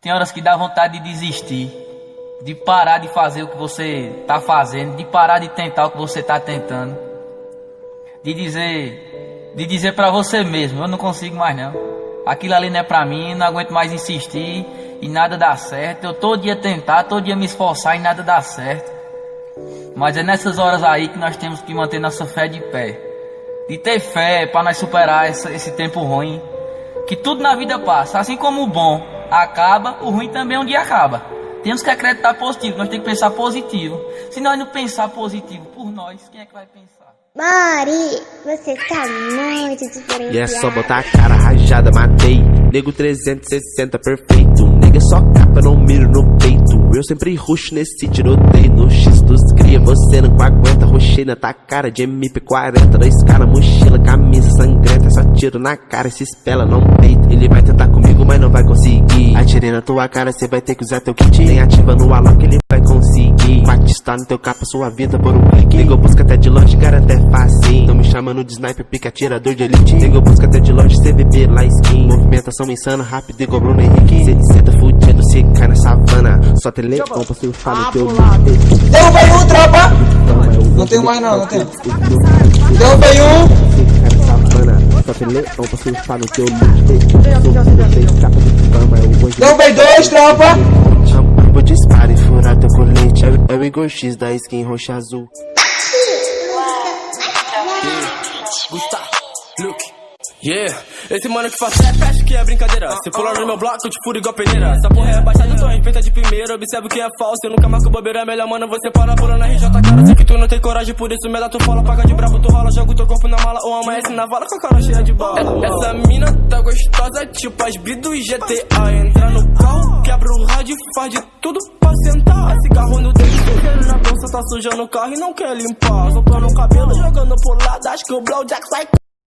Tem horas que dá vontade de desistir, de parar de fazer o que você tá fazendo, de parar de tentar o que você tá tentando, de dizer pra você mesmo, eu não consigo mais não. Aquilo ali não é pra mim, não aguento mais insistir e nada dá certo. Eu todo dia tentar, todo dia me esforçar e nada dá certo. Mas é nessas horas aí que nós temos que manter nossa fé de pé. De ter fé pra nós superar esse tempo ruim. Que tudo na vida passa, assim como o bom acaba, o ruim também um dia acaba. Temos que acreditar positivo, nós temos que pensar positivo. Se nós não pensar positivo por nós, quem é que vai pensar? Mori, você tá muito diferenciado. E é só botar a cara rajada, matei. Nego 360 perfeito. Nega só capa, não miro no peito. Eu sempre ruxo nesse tiroteio. No X dos cria, você não aguenta. Ruxei na tua cara de MP40. 2K na mochila, camisa sangrenta. Só tiro na cara, se espela, não peito. Ele vai tentar comigo, mas não vai conseguir. Atirei na tua cara, cê vai ter que usar teu kit. Nem ativa no alô que ele vai conseguir. Batista no teu capa, sua vida por um clique. Nego busca até de longe, cara, até fácil. Tão me chamando de sniper, pica atirador de elite. Nego busca até de longe, CVP, lá skin. Movimentação insana, rápido igual Bruno Henrique. Cê senta fudido, se cai na savana. Só telecom pra surfar no teu lixo. Derrubei um, tropa! Não tenho mais não, não tenho. Derrubei um! Cai na savana. Só telecom pra surfar no teu lixo. Derrubei dois, tropa! Vou disparo e furar teu colete. É o Igor X da skin roxa azul. Yeah, esse mano que faz rap acha que é brincadeira. Se pular no meu bloco, eu te furo igual peneira. Essa porra é baixada, eu tô respeita de primeira. Observa o que é falso, eu nunca marco bobeira. É melhor, mano, você para pulando na RJ, cara. Sei que tu não tem coragem, por isso melhor tu fala. Paga de brabo, tu rola, joga o teu corpo na mala. Ou amanhece na vala com a cara cheia de bala. Essa mina tá gostosa, tipo as bi do GTA. Entra no carro, quebra o rádio, faz de tudo pra sentar. Cigarro no dedo, cheiro na bolsa, tá sujando o carro e não quer limpar. Soltando o cabelo, jogando pro lado, acho que o Blow Jack sai.